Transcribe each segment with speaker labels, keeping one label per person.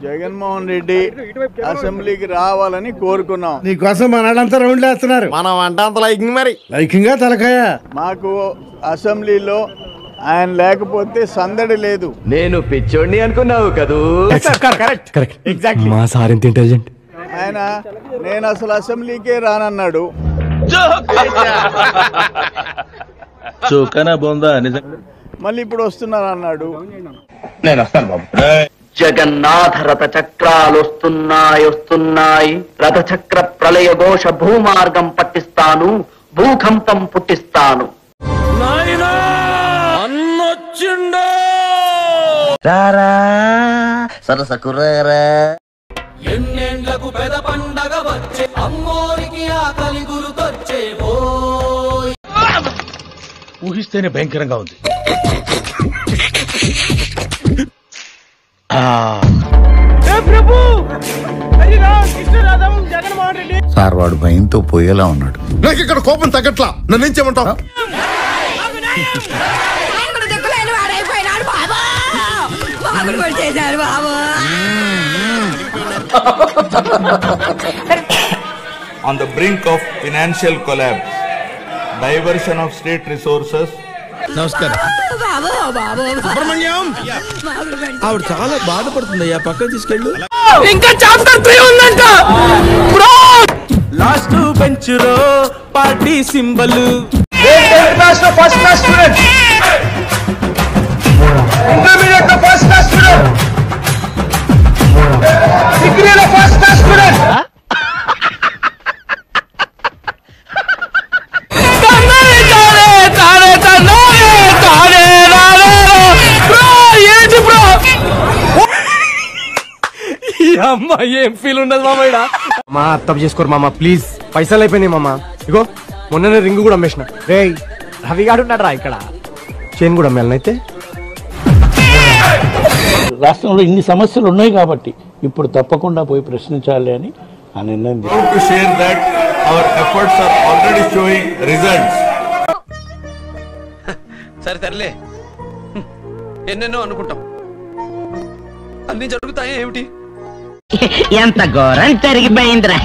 Speaker 1: జగన్మోహన్ రెడ్డి అసెంబ్లీకి రావాలని కోరుకున్నాం.
Speaker 2: నీకోసం మనడంతా రౌండ్లు వేస్తున్నారు.
Speaker 3: మనం అంటే అంత లైకింగ్ మరి
Speaker 2: లైకింగా తలకాయ.
Speaker 1: మాకు అసెంబ్లీలో ఆయన లేకపోతే సందడి లేదు.
Speaker 4: నేను పిచ్చోడిని అనుకున్నావు కదూ?
Speaker 3: మా సార్ ఎంత ఇంటెలిజెంట్.
Speaker 1: ఆయన నేను అసలు అసెంబ్లీకే రానన్నాడు. మళ్ళీ ఇప్పుడు వస్తున్నానన్నాడు.
Speaker 4: నేను వస్తాను బాబు.
Speaker 5: జగన్నాథ రథ చక్రాలు వస్తున్నాయి. రథచక్ర ప్రళయ ఘోష భూమార్గం పట్టిస్తాను, భూకంపం పుట్టిస్తాను. సరసకురారా
Speaker 6: ఎన్నెండ్లకు పెద పండగ వచ్చే అమ్మోరికి ఆకలి గురుకొచ్చే.
Speaker 7: ఊహిస్తేనే భయంకరంగా ఉంది.
Speaker 8: సార్ వాడు భయంతో పోయేలా ఉన్నాడు.
Speaker 2: నాకు ఇక్కడ కోపం తగ్గట్లా. నన్ను ఏం చేయమంటావు?
Speaker 9: On the brink of financial collapse, diversion of state resources.
Speaker 7: నమస్కారం. సుబ్రహ్మణ్యం, ఆవిడ చాలా బాధపడుతుందయ్యా, పక్కన తీసుకెళ్ళు.
Speaker 3: ఇంకా చాప్టర్ 3 ఉందంట బ్రో.
Speaker 7: లాస్ట్ బెంచ్ లో party symbol.
Speaker 3: First class student, intermediate లో ఫస్ట్ క్లాస్ స్టూడెంట్, డిగ్రీలో ఫస్ట్ క్లాస్ స్టూడెంట్.
Speaker 7: అమ్మా ఏం ఫీల్ ఉండదు మామయ్య.
Speaker 3: మా తప్పు చేసుకోరు మామ, ప్లీజ్. పైసలు అయిపోయినాయి మామ. ఇగో మొన్ననే రింగ్ కూడా అమ్మేసిన. రే రవి గాడు ఉన్నాడు రా ఇక్కడ. చైన్ కూడా అమ్మేలనైతే.
Speaker 10: రాష్ట్రంలో ఇన్ని సమస్యలు ఉన్నాయి కాబట్టి ఇప్పుడు తప్పకుండా పోయి ప్రశ్నించాలి అని ఆ నిర్ణయం.
Speaker 9: To share that our efforts are already showing results.
Speaker 6: సరే తరలే, ఎన్నెన్నో అనుకుంటాం, అన్ని జరుగుతాయి ఏమిటి?
Speaker 5: ఎంత ఘోరం జరిగిపోయిందిరా.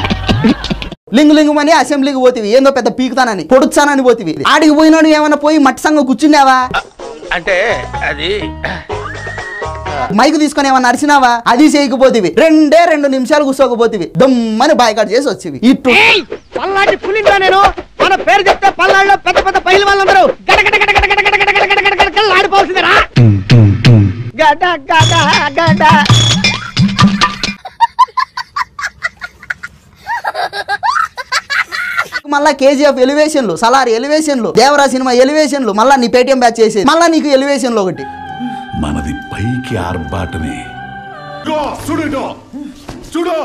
Speaker 11: లింగు లింగుమని అసెంబ్లీకి పోతివి, ఏందో పెద్ద పీకుతానని పొడుచానని పోతివి. ఆడికి పోయినాడు ఏమన్నా పోయి మట్టి సంగ కూర్చున్నావా?
Speaker 7: అంటే అది
Speaker 11: మైకు తీసుకొని ఏమన్నా అరిచినావా? అది చేయకపోతివి. 2 నిమిషాలు కూర్చోకపోతివి, దమ్మని బాయ్కాట్ చేసి వచ్చేవి. ఇటు
Speaker 3: పల్లాటి పులిందా నేను? మన పేరు చెప్తే పల్లాళ్ళలో పెద్ద పెద్ద పైలు వాళ్ళందరూ గడగడ గడగడ గడగడ గడగడ గడగడ గడగడ ఆడిపోతుందిరా. గడ గడ గడ
Speaker 11: మళ్ళా కేజీఎఫ్ ఎలివేషన్లు, సలార్ ఎలివేషన్లు, దేవరా సినిమా ఎలివేషన్లు, మళ్ళా నీ పేటిఎం బ్యాచ్ చేసేది, మళ్ళా నీకు ఎలివేషన్లు ఒకటి.
Speaker 8: మనది పైకి ఆర్బాటమే.
Speaker 2: చూడు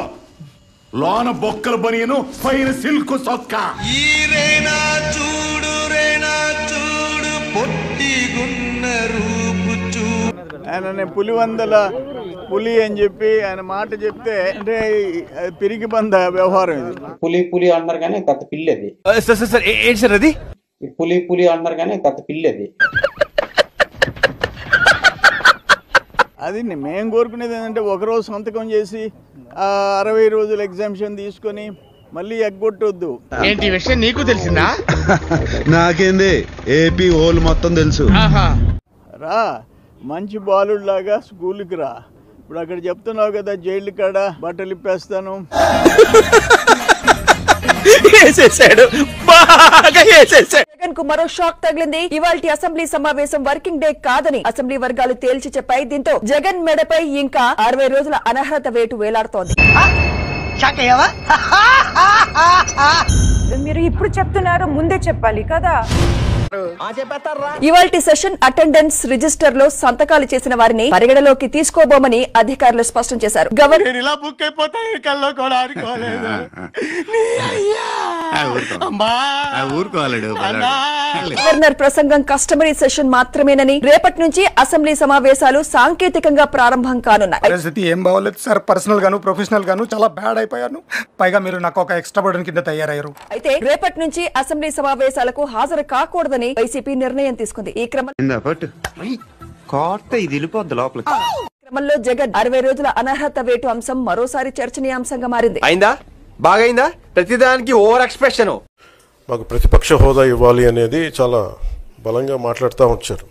Speaker 2: లోన బొక్కల బనియను, పైన సిల్క్ సొక్క.
Speaker 1: ఆయన పులి అని చెప్పి ఆయన మాట చెప్తే అంటే పిరికి బంద వ్యవహారం ఇది.
Speaker 10: పులి అన్నారు కానీ కథ పిల్లది.
Speaker 3: ఏంటి సార్ అది?
Speaker 10: పులి అన్నారు కానీ కథ పిల్లది.
Speaker 1: అది మేము కోరుకునేది ఏంటంటే ఒకరోజు సంతకం చేసి 60 రోజులు ఎగ్జామ్షన్ తీసుకొని మళ్ళీ ఎగ్గొట్టొద్దు.
Speaker 7: ఏంటి విషయం నీకు తెలిసిందా?
Speaker 2: నాకేంది, ఏపీ హోల్ మొత్తం తెలుసు.
Speaker 1: రా, మంచి బాలుడు లాగా స్కూల్కి రా. ఇప్పుడు అక్కడ చెప్తున్నావు కదా జైలు కాడ బట్టలు ఇప్పేస్తాను.
Speaker 12: జగన్ కు మరో షాక్ తగిలింది. ఇవాల్టి అసెంబ్లీ సమావేశం వర్కింగ్ డే కాదని అసెంబ్లీ వర్గాలు తేల్చి చెప్పాయి. దీంతో జగన్ మెడపై ఇంకా 60 రోజుల అనర్హత వేటు వేలాడుతోంది.
Speaker 13: మీరు ఇప్పుడు చెప్తున్నారు, ముందే చెప్పాలి కదా.
Speaker 12: ఇవాల్టి సెషన్ అటెండెన్స్ రిజిస్టర్ లో సంతకాలు చేసిన వారిని పరిగణలోకి తీసుకోబోమని అధికారులు స్పష్టం చేశారు. గవర్నర్ ప్రసంగం కస్టమరీ సెషన్ మాత్రమేనని, రేపటి నుంచి అసెంబ్లీ సమావేశాలు సాంకేతికంగా ప్రారంభం కానున్నాయి.
Speaker 14: పరిస్థితి ఏం బాగోలేదు సార్, పర్సనల్ గాను ప్రొఫెషనల్ గాను చాలా బ్యాడ్ అయిపోయాను. పైగా మీరు నాకు ఒక ఎక్స్ట్రా బర్డెన్ కింద తయారయ్యారు.
Speaker 12: అయితే రేపటి నుంచి అసెంబ్లీ సమావేశాలకు హాజరు కాకూడదని వైసీపీ నిర్ణయం తీసుకుంది. ఈ క్రమంలో క్రమంలో జగన్ 60 రోజుల అనర్హత వేటు అంశం మరోసారి చర్చనీయాంశంగా మారింది.
Speaker 15: అయిందా? బాగైందా? ప్రతిదానికి ఓవర్ ఎక్స్ప్రెషన్.
Speaker 16: మాకు ప్రతిపక్ష హోదా ఇవ్వాలి అనేది చాలా బలంగా మాట్లాడుతూ వచ్చారు.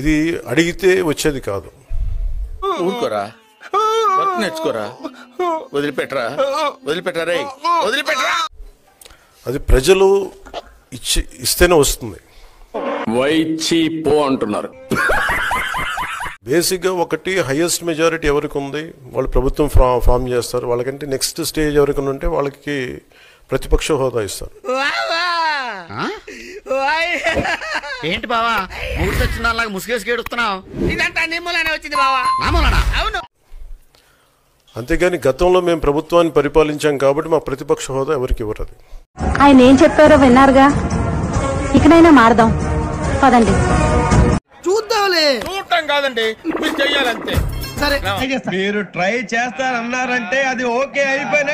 Speaker 16: ఇది అడిగితే వచ్చేది కాదు.
Speaker 7: ఊరుకోరా, వర్క్ నేర్చుకోరా, వదిలిపెట్టరా రే, వదిలిపెట్టరా.
Speaker 16: అది ప్రజలు ఇస్తేనే వస్తుంది.
Speaker 4: వైచీపో అంటున్నారు.
Speaker 16: బేసిక్గా ఒకటి హైయెస్ట్ మెజారిటీ ఎవరికి ఉంది వాళ్ళు ప్రభుత్వం ఫామ్ చేస్తారు. వాళ్ళకంటే నెక్స్ట్ స్టేజ్ ఎవరికి ఉంటే వాళ్ళకి ప్రతిపక్ష హోదా ఇస్తారు.
Speaker 3: ఏంటి బావా మూర్తొచ్చినలాగా ముసుగేసి ఏడుస్తున్నావు? ఇదంతా నిమ్మలానే వచ్చింది బావా. అవును.
Speaker 16: అంతేగాని గతంలో మేము ప్రభుత్వాన్ని పరిపాలించాం కాబట్టి మా ప్రతిపక్ష హోదా ఎవరికి ఇవ్వరు.
Speaker 17: ఆయన ఏం చెప్పారో విన్నారుగా, ఇకనైనా మారదాం పదండి.
Speaker 3: చూద్దాంలే.
Speaker 7: చూడటం కాదండి, మీరు చెయ్యాలంతే.
Speaker 3: సరే
Speaker 15: మీరు ట్రై చేస్తారన్నారంటే అది ఓకే అయిపోయిన